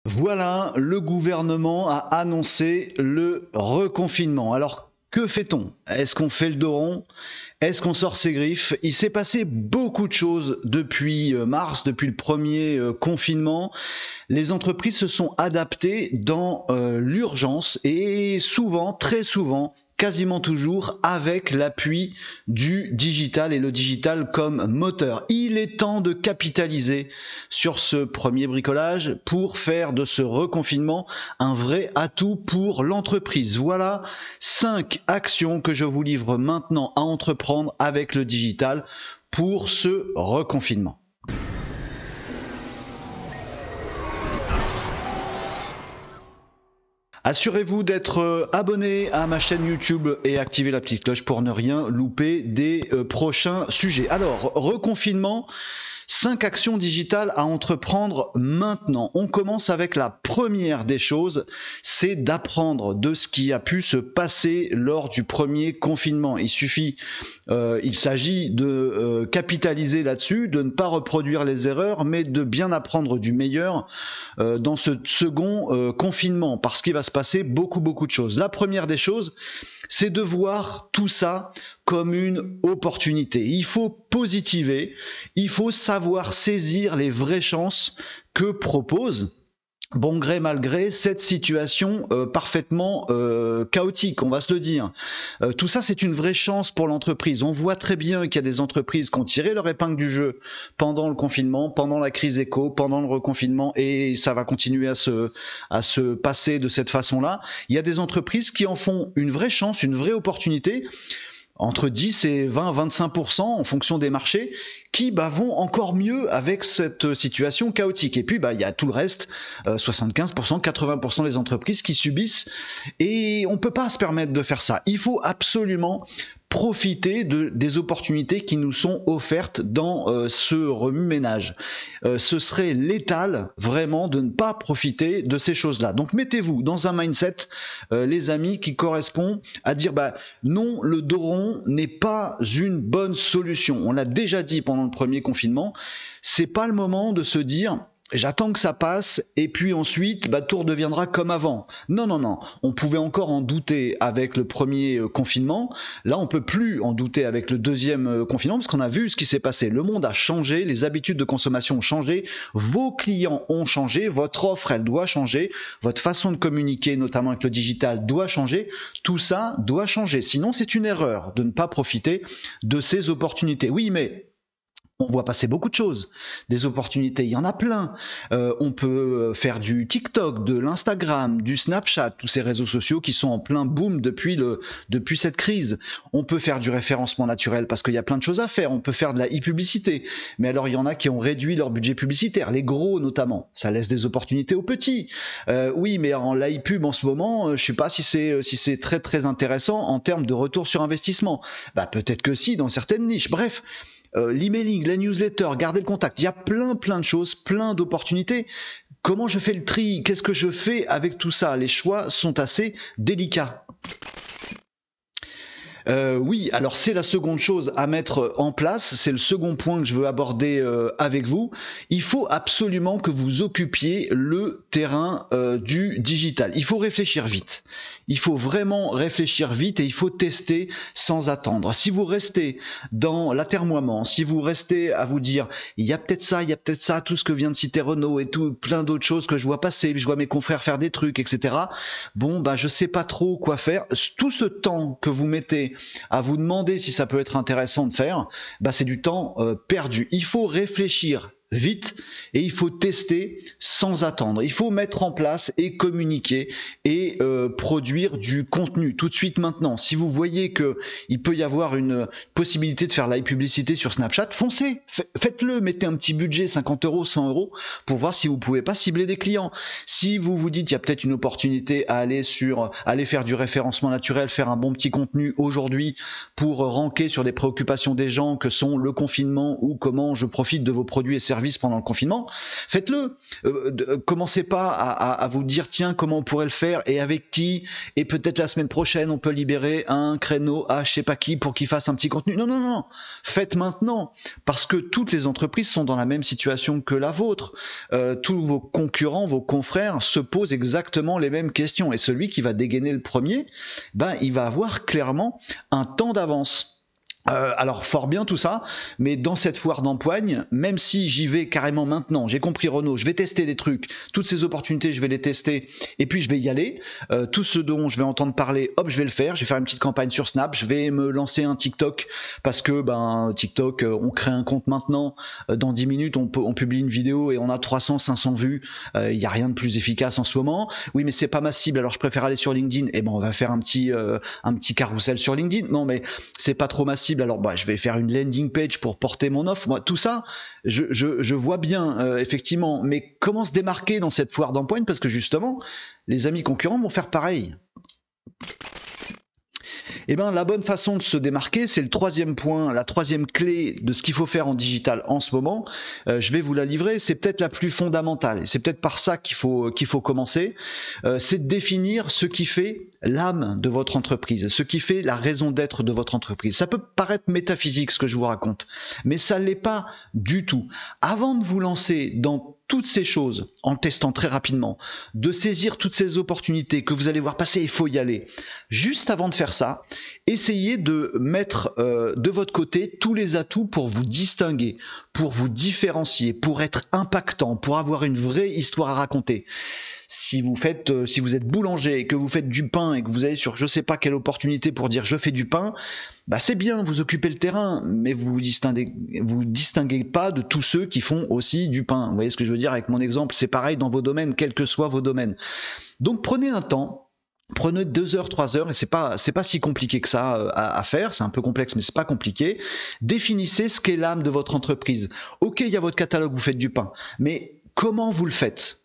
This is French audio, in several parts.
Voilà, le gouvernement a annoncé le reconfinement. Alors, que fait-on? Est-ce qu'on fait le dos rond? Est-ce qu'on sort ses griffes? Il s'est passé beaucoup de choses depuis mars, depuis le premier confinement. Les entreprises se sont adaptées dans l'urgence et souvent, très souvent, quasiment toujours avec l'appui du digital et le digital comme moteur. Il est temps de capitaliser sur ce premier bricolage pour faire de ce reconfinement un vrai atout pour l'entreprise. Voilà 5 actions que je vous livre maintenant à entreprendre avec le digital pour ce reconfinement. Assurez-vous d'être abonné à ma chaîne YouTube et activer la petite cloche pour ne rien louper des prochains sujets. Alors, reconfinement, 5 actions digitales à entreprendre maintenant. On commence avec la première des choses, c'est d'apprendre de ce qui a pu se passer lors du premier confinement. Il s'agit de capitaliser là-dessus, de ne pas reproduire les erreurs, mais de bien apprendre du meilleur dans ce second confinement, parce qu'il va se passer beaucoup de choses. La première des choses, c'est de voir tout ça comme une opportunité. Il faut positiver, il faut savoir saisir les vraies chances que propose, bon gré mal gré, cette situation parfaitement chaotique, on va se le dire. Tout ça, c'est une vraie chance pour l'entreprise. On voit très bien qu'il y a des entreprises qui ont tiré leur épingle du jeu pendant le confinement, pendant la crise éco, pendant le reconfinement, et ça va continuer à se passer de cette façon-là. Il y a des entreprises qui en font une vraie chance, une vraie opportunité, entre 10 et 20-25% en fonction des marchés, qui vont encore mieux avec cette situation chaotique. Et puis il y a tout le reste, 75%, 80% des entreprises qui subissent, et on ne peut pas se permettre de faire ça. Il faut absolument profiter des opportunités qui nous sont offertes dans ce remue-ménage. Ce serait létal vraiment de ne pas profiter de ces choses-là. Donc mettez-vous dans un mindset, les amis, qui correspond à dire non, le dos rond n'est pas une bonne solution. On l'a déjà dit pendant le premier confinement, c'est pas le moment de se dire j'attends que ça passe et puis ensuite tout redeviendra comme avant. Non, on pouvait encore en douter avec le premier confinement. Là, on peut plus en douter avec le deuxième confinement parce qu'on a vu ce qui s'est passé. Le monde a changé, les habitudes de consommation ont changé, vos clients ont changé, votre offre, elle doit changer, votre façon de communiquer, notamment avec le digital, doit changer. Tout ça doit changer. Sinon, c'est une erreur de ne pas profiter de ces opportunités. Oui, mais on voit passer beaucoup de choses, des opportunités, il y en a plein. On peut faire du TikTok, de l'Instagram, du Snapchat, tous ces réseaux sociaux qui sont en plein boom depuis cette crise. On peut faire du référencement naturel parce qu'il y a plein de choses à faire. On peut faire de la e-publicité. Mais alors, il y en a qui ont réduit leur budget publicitaire, les gros notamment. Ça laisse des opportunités aux petits. Oui, mais en la e-pub en ce moment, je ne sais pas si c'est très intéressant en termes de retour sur investissement. Peut-être que si, dans certaines niches. Bref. L'emailing, la newsletter, garder le contact, il y a plein de choses, plein d'opportunités. Comment je fais le tri? Qu'est-ce que je fais avec tout ça? Les choix sont assez délicats. Oui, alors c'est la seconde chose à mettre en place, c'est le second point que je veux aborder avec vous. Il faut absolument que vous occupiez le terrain du digital. Il faut réfléchir vite. Il faut vraiment réfléchir vite et il faut tester sans attendre. Si vous restez dans l'atermoiement, si vous restez à vous dire il y a peut-être ça, tout ce que vient de citer Renaud et tout, plein d'autres choses que je vois passer, je vois mes confrères faire des trucs, etc. Je sais pas trop quoi faire. Tout ce temps que vous mettez à vous demander si ça peut être intéressant de faire, c'est du temps perdu. Il faut réfléchir vite et il faut tester sans attendre. Il faut mettre en place et communiquer et produire du contenu tout de suite maintenant. Si vous voyez qu'il peut y avoir une possibilité de faire la publicité sur Snapchat, foncez, faites-le, mettez un petit budget, 50 €, 100 € pour voir si vous pouvez pas cibler des clients. Si vous vous dites qu'il y a peut-être une opportunité à aller faire du référencement naturel, faire un bon petit contenu aujourd'hui pour ranker sur des préoccupations des gens que sont le confinement ou comment je profite de vos produits et services service pendant le confinement, faites-le. Commencez pas à vous dire tiens comment on pourrait le faire et avec qui, et peut-être la semaine prochaine on peut libérer un créneau à je sais pas qui pour qu'il fasse un petit contenu. Non, non, non, faites maintenant, parce que toutes les entreprises sont dans la même situation que la vôtre. Tous vos concurrents, vos confrères se posent exactement les mêmes questions, et celui qui va dégainer le premier, il va avoir clairement un temps d'avance. Alors fort bien tout ça, mais dans cette foire d'empoigne, même si j'y vais carrément maintenant, j'ai compris Renaud, je vais tester des trucs, toutes ces opportunités je vais les tester, et puis je vais y aller, tout ce dont je vais entendre parler, hop je vais le faire, je vais faire une petite campagne sur Snap, je vais me lancer un TikTok, parce que TikTok, on crée un compte maintenant, dans 10 minutes on publie une vidéo et on a 300, 500 vues, il n'y a rien de plus efficace en ce moment. Oui mais c'est pas ma cible, alors je préfère aller sur LinkedIn, et on va faire un petit carrousel sur LinkedIn, non mais c'est pas trop ma cible, alors je vais faire une landing page pour porter mon offre. Moi, tout ça, je vois bien, effectivement, mais comment se démarquer dans cette foire d'empoigne, parce que justement, les amis concurrents vont faire pareil. La bonne façon de se démarquer, c'est le troisième point, la troisième clé de ce qu'il faut faire en digital en ce moment. Je vais vous la livrer, c'est peut-être la plus fondamentale, et c'est peut-être par ça qu'il faut commencer. C'est de définir ce qui fait l'âme de votre entreprise, ce qui fait la raison d'être de votre entreprise. Ça peut paraître métaphysique ce que je vous raconte, mais ça ne l'est pas du tout. Avant de vous lancer dans toutes ces choses, en testant très rapidement, de saisir toutes ces opportunités que vous allez voir passer, il faut y aller. Juste avant de faire ça, essayez de mettre de votre côté tous les atouts pour vous distinguer, pour vous différencier, pour être impactant, pour avoir une vraie histoire à raconter. Si vous êtes boulanger et que vous faites du pain et que vous allez sur je sais pas quelle opportunité pour dire je fais du pain, c'est bien, vous occupez le terrain, mais vous distinguez pas de tous ceux qui font aussi du pain. Vous voyez ce que je veux dire avec mon exemple? C'est pareil dans vos domaines, quels que soient vos domaines. Donc prenez un temps. Prenez 2 heures, 3 heures, et c'est pas si compliqué que ça à faire, c'est un peu complexe mais c'est pas compliqué. Définissez ce qu'est l'âme de votre entreprise. Ok, il y a votre catalogue, vous faites du pain, mais comment vous le faites?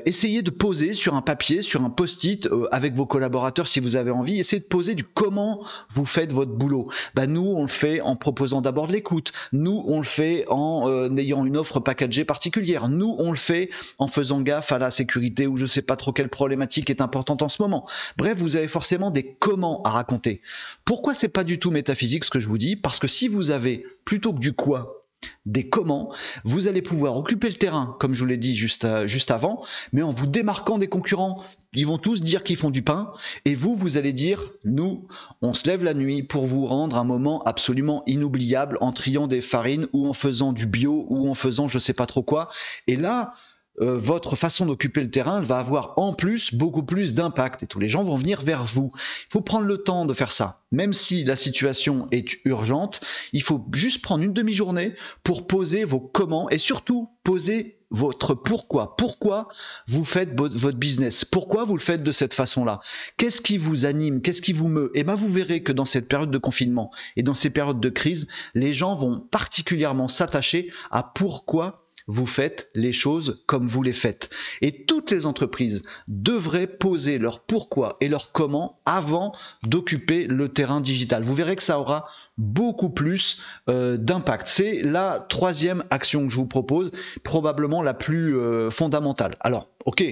Essayez de poser sur un papier, sur un post-it, avec vos collaborateurs si vous avez envie, essayez de poser du comment vous faites votre boulot. Nous, on le fait en proposant d'abord de l'écoute. Nous, on le fait en ayant une offre packagée particulière. Nous, on le fait en faisant gaffe à la sécurité ou je sais pas trop quelle problématique est importante en ce moment. Bref, vous avez forcément des comment à raconter. Pourquoi c'est pas du tout métaphysique ce que je vous dis? Parce que si vous avez plutôt que du quoi, des comment, vous allez pouvoir occuper le terrain, comme je vous l'ai dit juste avant, mais en vous démarquant des concurrents. Ils vont tous dire qu'ils font du pain, et vous allez dire, nous, on se lève la nuit pour vous rendre un moment absolument inoubliable en triant des farines, ou en faisant du bio, ou en faisant je sais pas trop quoi. Et là, votre façon d'occuper le terrain va avoir en plus beaucoup plus d'impact et tous les gens vont venir vers vous. Il faut prendre le temps de faire ça. Même si la situation est urgente, il faut juste prendre une demi-journée pour poser vos comment et surtout poser votre pourquoi. Pourquoi vous faites votre business? Pourquoi vous le faites de cette façon-là? Qu'est-ce qui vous anime? Qu'est-ce qui vous meut? Et vous verrez que dans cette période de confinement et dans ces périodes de crise, les gens vont particulièrement s'attacher à pourquoi vous faites les choses comme vous les faites. Et toutes les entreprises devraient poser leur pourquoi et leur comment avant d'occuper le terrain digital. Vous verrez que ça aura beaucoup plus d'impact. C'est la troisième action que je vous propose, probablement la plus fondamentale. Alors, ok.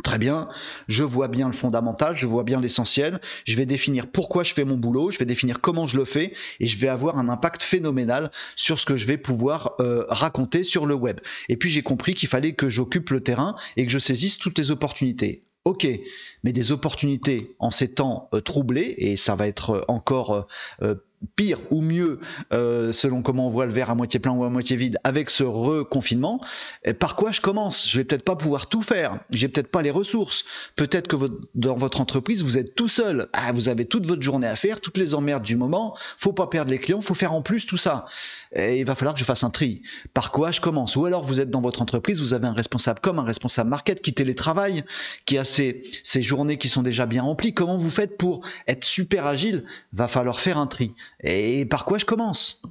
Très bien, je vois bien le fondamental, je vois bien l'essentiel, je vais définir pourquoi je fais mon boulot, je vais définir comment je le fais et je vais avoir un impact phénoménal sur ce que je vais pouvoir raconter sur le web. Et puis j'ai compris qu'il fallait que j'occupe le terrain et que je saisisse toutes les opportunités. Ok, mais des opportunités en ces temps troublés, et ça va être encore pire ou mieux selon comment on voit le verre à moitié plein ou à moitié vide avec ce reconfinement, par quoi je commence? Je vais peut-être pas pouvoir tout faire, j'ai peut-être pas les ressources, peut-être que dans votre entreprise vous êtes tout seul, vous avez toute votre journée à faire, toutes les emmerdes du moment, faut pas perdre les clients, faut faire en plus tout ça, et il va falloir que je fasse un tri. Par quoi je commence? Ou alors vous êtes dans votre entreprise, vous avez un responsable com, un responsable market qui télétravaille, qui a ces journées qui sont déjà bien remplies. Comment vous faites pour être super agile? Va falloir faire un tri. Et par quoi je commence?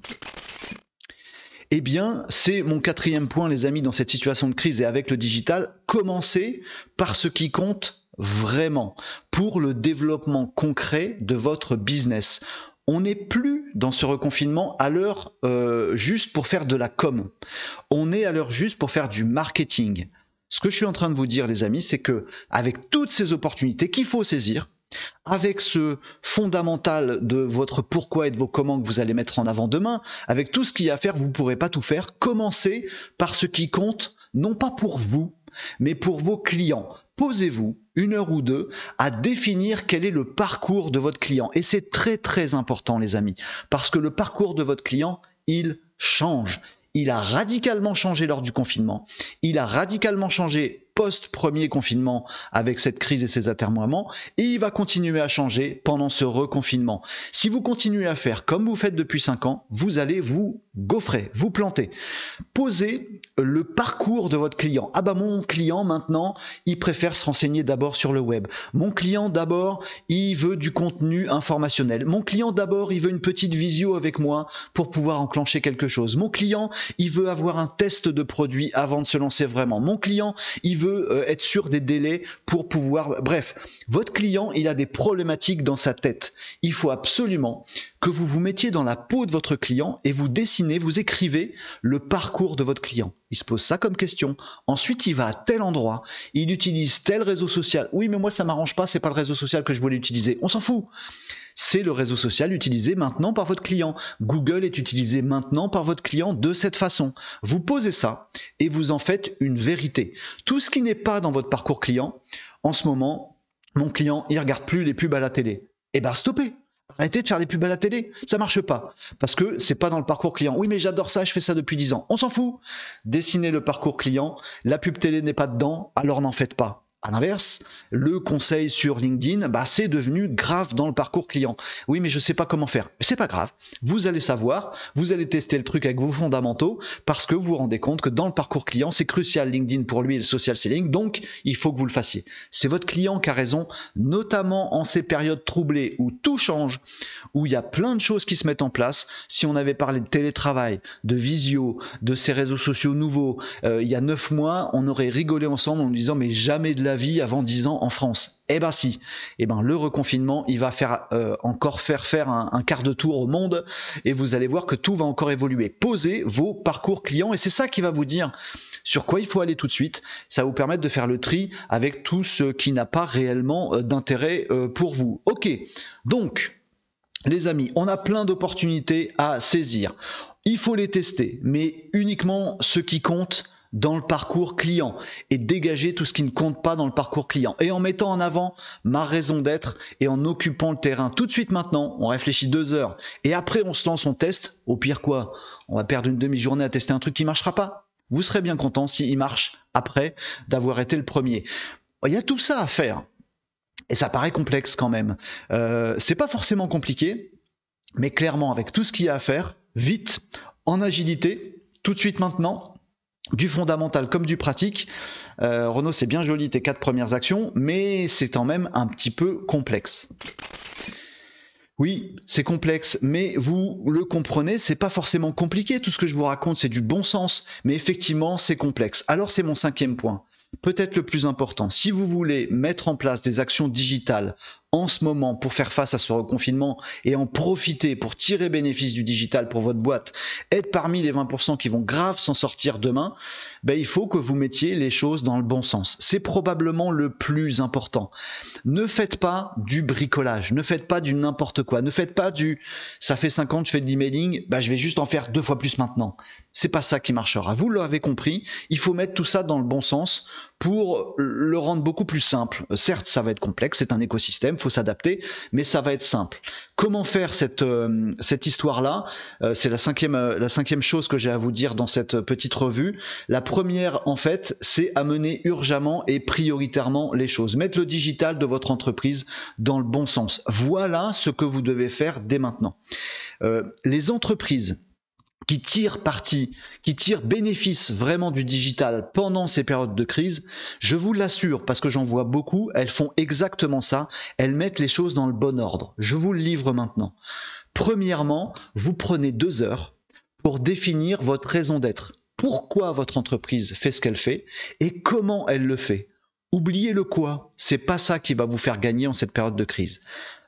Eh bien, c'est mon quatrième point, les amis, dans cette situation de crise et avec le digital. Commencez par ce qui compte vraiment pour le développement concret de votre business. On n'est plus dans ce reconfinement à l'heure juste pour faire de la com. On est à l'heure juste pour faire du marketing. Ce que je suis en train de vous dire, les amis, c'est que avec toutes ces opportunités qu'il faut saisir, avec ce fondamental de votre pourquoi et de vos comment que vous allez mettre en avant demain, avec tout ce qu'il y a à faire, vous ne pourrez pas tout faire. Commencez par ce qui compte, non pas pour vous, mais pour vos clients. Posez-vous 1 heure ou 2 à définir quel est le parcours de votre client. Et c'est très très important, les amis, parce que le parcours de votre client, il change. Il a radicalement changé lors du confinement. Il a radicalement changé post-premier confinement avec cette crise et ces atermoiements, et il va continuer à changer pendant ce reconfinement. Si vous continuez à faire comme vous faites depuis 5 ans, vous allez vous gaufrer, vous planter. Posez le parcours de votre client. Ah bah mon client maintenant, il préfère se renseigner d'abord sur le web. Mon client d'abord, il veut du contenu informationnel. Mon client d'abord, il veut une petite visio avec moi pour pouvoir enclencher quelque chose. Mon client, il veut avoir un test de produit avant de se lancer vraiment. Mon client, il veut être sûr des délais pour pouvoir... Bref, votre client, il a des problématiques dans sa tête. Il faut absolument que vous vous mettiez dans la peau de votre client et vous dessinez, vous écrivez le parcours de votre client. Il se pose ça comme question. Ensuite, il va à tel endroit, il utilise tel réseau social. Oui, mais moi, ça ne m'arrange pas, c'est pas le réseau social que je voulais utiliser. On s'en fout. C'est le réseau social utilisé maintenant par votre client. Google est utilisé maintenant par votre client de cette façon. Vous posez ça et vous en faites une vérité. Tout ce qui n'est pas dans votre parcours client, en ce moment, mon client, il ne regarde plus les pubs à la télé. Eh bien, stoppez. Arrêtez de faire des pubs à la télé, ça marche pas, parce que c'est pas dans le parcours client. Oui, mais j'adore ça, je fais ça depuis 10 ans. On s'en fout. Dessinez le parcours client, la pub télé n'est pas dedans, alors n'en faites pas. À l'inverse, le conseil sur LinkedIn, c'est devenu grave dans le parcours client. Oui, mais je ne sais pas comment faire. C'est pas grave. Vous allez savoir, vous allez tester le truc avec vos fondamentaux parce que vous vous rendez compte que dans le parcours client, c'est crucial LinkedIn pour lui et le social selling. Donc, il faut que vous le fassiez. C'est votre client qui a raison, notamment en ces périodes troublées où tout change, où il y a plein de choses qui se mettent en place. Si on avait parlé de télétravail, de visio, de ces réseaux sociaux nouveaux, il y a 9 mois, on aurait rigolé ensemble en nous disant mais jamais de la vie avant 10 ans en France. Eh ben si, eh ben le reconfinement, il va faire encore faire un quart de tour au monde et vous allez voir que tout va encore évoluer. Posez vos parcours clients et c'est ça qui va vous dire sur quoi il faut aller tout de suite. Ça va vous permettre de faire le tri avec tout ce qui n'a pas réellement d'intérêt pour vous. Ok, donc les amis, on a plein d'opportunités à saisir. Il faut les tester, mais uniquement ce qui compte dans le parcours client et dégager tout ce qui ne compte pas dans le parcours client et en mettant en avant ma raison d'être et en occupant le terrain tout de suite maintenant. On réfléchit 2 heures et après on se lance, on teste. Au pire quoi, on va perdre une demi-journée à tester un truc qui ne marchera pas. Vous serez bien content s'il marche après d'avoir été le premier. Il y a tout ça à faire et ça paraît complexe quand même. C'est pas forcément compliqué, mais clairement avec tout ce qu'il y a à faire, vite, en agilité, tout de suite maintenant, du fondamental comme du pratique. Renaud, c'est bien joli tes 4 premières actions, mais c'est quand même un petit peu complexe. Oui, c'est complexe, mais vous le comprenez, c'est pas forcément compliqué. Tout ce que je vous raconte, c'est du bon sens, mais effectivement, c'est complexe. Alors, c'est mon 5e point. Peut-être le plus important. Si vous voulez mettre en place des actions digitales en ce moment pour faire face à ce reconfinement et en profiter pour tirer bénéfice du digital pour votre boîte, être parmi les 20% qui vont grave s'en sortir demain, il faut que vous mettiez les choses dans le bon sens. C'est probablement le plus important. Ne faites pas du bricolage, ne faites pas du n'importe quoi, ne faites pas du « ça fait 5 ans que je fais de l'emailing, je vais juste en faire 2 fois plus maintenant ». C'est pas ça qui marchera. Vous l'avez compris, il faut mettre tout ça dans le bon sens pour le rendre beaucoup plus simple. Certes, ça va être complexe, c'est un écosystème, il faut s'adapter, mais ça va être simple. Comment faire cette histoire-là? C'est la cinquième chose que j'ai à vous dire dans cette petite revue. La première, en fait, c'est amener urgemment et prioritairement les choses. Mettre le digital de votre entreprise dans le bon sens. Voilà ce que vous devez faire dès maintenant. Les entreprises qui tirent parti, qui tirent bénéfice vraiment du digital pendant ces périodes de crise, je vous l'assure, parce que j'en vois beaucoup, elles font exactement ça, elles mettent les choses dans le bon ordre. Je vous le livre maintenant. Premièrement, vous prenez 2 heures pour définir votre raison d'être. Pourquoi votre entreprise fait ce qu'elle fait et comment elle le fait. Oubliez le quoi, c'est pas ça qui va vous faire gagner en cette période de crise.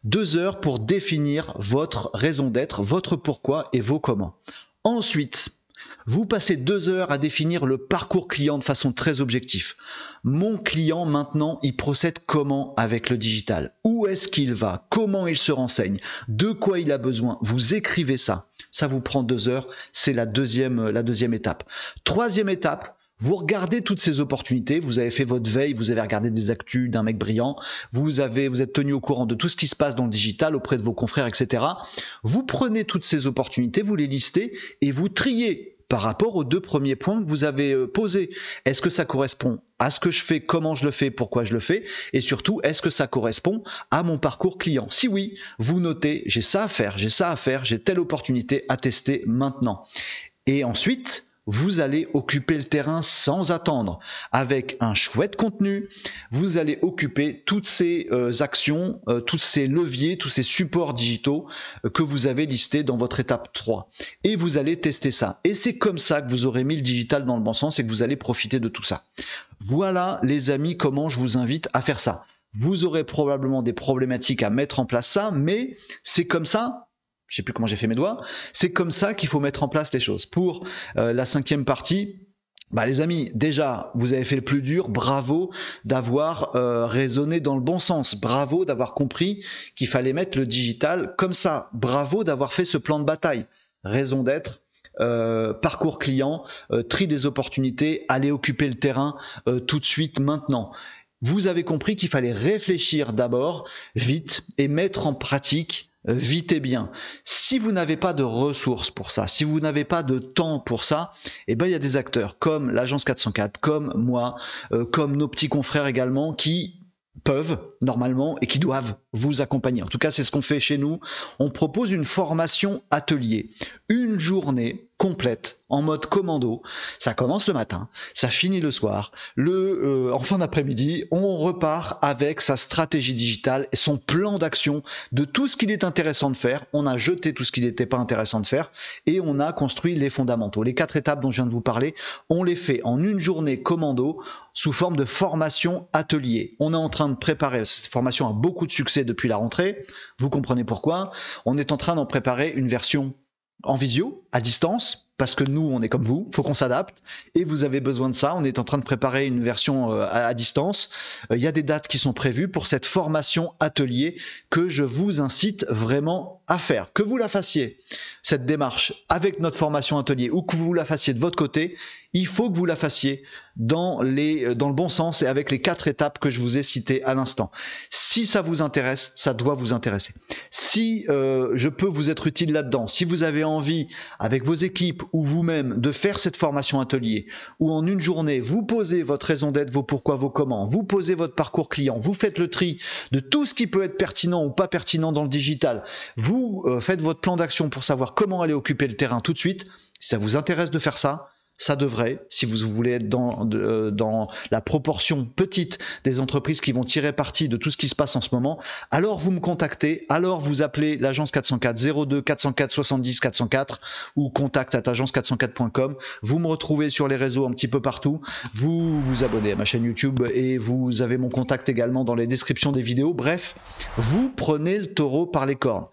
2 heures pour définir votre raison d'être, votre pourquoi et vos comment. Ensuite, vous passez 2 heures à définir le parcours client de façon très objective. Mon client, maintenant, il procède comment avec le digital? Où est-ce qu'il va? Comment il se renseigne? De quoi il a besoin? Vous écrivez ça. Ça vous prend 2 heures. C'est la deuxième étape. Troisième étape, vous regardez toutes ces opportunités, vous avez fait votre veille, vous avez regardé des actus d'un mec brillant, vous êtes tenu au courant de tout ce qui se passe dans le digital auprès de vos confrères, etc. Vous prenez toutes ces opportunités, vous les listez et vous triez par rapport aux 2 premiers points que vous avez posés. Est-ce que ça correspond à ce que je fais, comment je le fais, pourquoi je le fais? Et surtout, est-ce que ça correspond à mon parcours client? Si oui, vous notez, j'ai ça à faire, j'ai telle opportunité à tester maintenant. Et ensuite, vous allez occuper le terrain sans attendre. Avec un chouette contenu, vous allez occuper toutes ces actions, tous ces leviers, tous ces supports digitaux que vous avez listés dans votre étape 3. Et vous allez tester ça. Et c'est comme ça que vous aurez mis le digital dans le bon sens et que vous allez profiter de tout ça. Voilà les amis, comment je vous invite à faire ça. Vous aurez probablement des problématiques à mettre en place ça, mais c'est comme ça. Je ne sais plus comment j'ai fait mes doigts, c'est comme ça qu'il faut mettre en place les choses. Pour la 5e partie, les amis, déjà, vous avez fait le plus dur, bravo d'avoir raisonné dans le bon sens, bravo d'avoir compris qu'il fallait mettre le digital comme ça, bravo d'avoir fait ce plan de bataille, raison d'être, parcours client, tri des opportunités, aller occuper le terrain tout de suite maintenant. Vous avez compris qu'il fallait réfléchir d'abord, vite, et mettre en pratique vite et bien. Si vous n'avez pas de ressources pour ça, si vous n'avez pas de temps pour ça, il y a des acteurs comme l'Agence 404, comme moi, comme nos petits confrères également, qui peuvent normalement et qui doivent vous accompagner. En tout cas, c'est ce qu'on fait chez nous. On propose une formation atelier, une journée complète en mode commando. Ça commence le matin, ça finit le soir. En fin d'après-midi, on repart avec sa stratégie digitale et son plan d'action de tout ce qu'il est intéressant de faire. On a jeté tout ce qui n'était pas intéressant de faire et on a construit les fondamentaux. Les 4 étapes dont je viens de vous parler, on les fait en une journée commando sous forme de formation atelier. On est en train de préparer, cette formation a beaucoup de succès depuis la rentrée, vous comprenez pourquoi. On est en train d'en préparer une version en visio, à distance, parce que nous, on est comme vous, il faut qu'on s'adapte, et vous avez besoin de ça. On est en train de préparer une version à distance. Il y a des dates qui sont prévues pour cette formation atelier que je vous incite vraiment à faire. Que vous la fassiez, cette démarche, avec notre formation atelier, ou que vous la fassiez de votre côté, il faut que vous la fassiez dans le bon sens et avec les 4 étapes que je vous ai citées à l'instant. Si ça vous intéresse, ça doit vous intéresser. Si je peux vous être utile là-dedans, si vous avez envie, avec vos équipes ou vous-même, de faire cette formation atelier, où en une journée, vous posez votre raison d'être, vos pourquoi, vos comment, vous posez votre parcours client, vous faites le tri de tout ce qui peut être pertinent ou pas pertinent dans le digital, vous faites votre plan d'action pour savoir comment aller occuper le terrain tout de suite. Si ça vous intéresse de faire ça, ça devrait, si vous voulez être dans la proportion petite des entreprises qui vont tirer parti de tout ce qui se passe en ce moment, alors vous me contactez, alors vous appelez l'agence 404 02 404 70 404 ou contact@agence404.com. Vous me retrouvez sur les réseaux un petit peu partout, vous vous abonnez à ma chaîne YouTube et vous avez mon contact également dans les descriptions des vidéos. Bref, vous prenez le taureau par les cornes.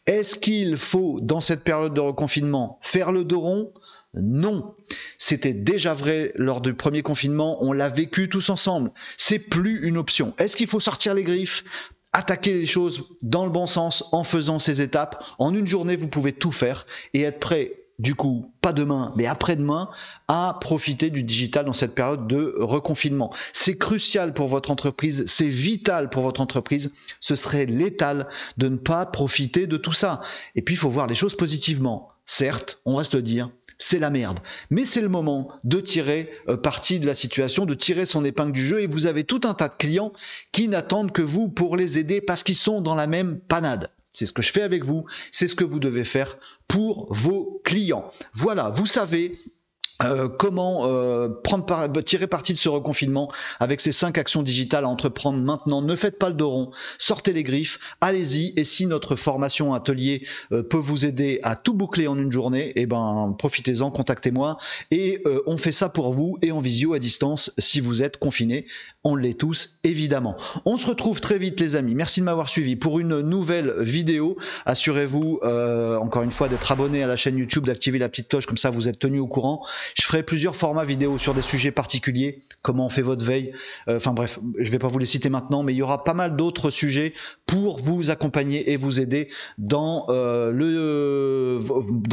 Est-ce qu'il faut, dans cette période de reconfinement, faire le dos rond ? Non, c'était déjà vrai lors du premier confinement, on l'a vécu tous ensemble, c'est plus une option. Est-ce qu'il faut sortir les griffes, attaquer les choses dans le bon sens en faisant ces étapes? En une journée, vous pouvez tout faire et être prêt, du coup, pas demain, mais après-demain, à profiter du digital dans cette période de reconfinement. C'est crucial pour votre entreprise, c'est vital pour votre entreprise, ce serait létal de ne pas profiter de tout ça. Et puis, il faut voir les choses positivement. Certes, on va se le dire, c'est la merde. Mais c'est le moment de tirer parti de la situation, de tirer son épingle du jeu et vous avez tout un tas de clients qui n'attendent que vous pour les aider parce qu'ils sont dans la même panade. C'est ce que je fais avec vous, c'est ce que vous devez faire pour vos clients. Voilà, vous savez, Comment tirer parti de ce reconfinement avec ces 5 actions digitales à entreprendre maintenant. Ne faites pas le dos rond, sortez les griffes, allez-y. Et si notre formation atelier peut vous aider à tout boucler en une journée, eh ben profitez-en, contactez-moi et on fait ça pour vous et en visio à distance si vous êtes confinés. On l'est tous évidemment. On se retrouve très vite les amis. Merci de m'avoir suivi pour une nouvelle vidéo. Assurez-vous encore une fois d'être abonné à la chaîne YouTube, d'activer la petite cloche, comme ça vous êtes tenu au courant. Je ferai plusieurs formats vidéo sur des sujets particuliers, comment on fait votre veille, enfin bref, je ne vais pas vous les citer maintenant, mais il y aura pas mal d'autres sujets pour vous accompagner et vous aider dans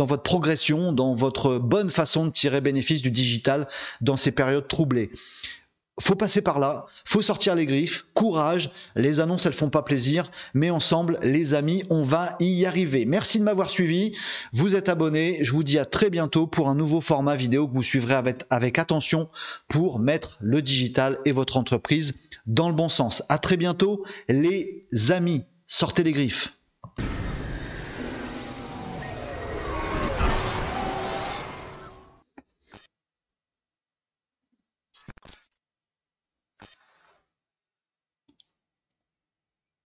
votre progression, dans votre bonne façon de tirer bénéfice du digital dans ces périodes troublées. Faut passer par là, faut sortir les griffes, courage, les annonces elles font pas plaisir, mais ensemble les amis on va y arriver. Merci de m'avoir suivi, vous êtes abonnés, je vous dis à très bientôt pour un nouveau format vidéo que vous suivrez avec attention pour mettre le digital et votre entreprise dans le bon sens. À très bientôt les amis, sortez les griffes.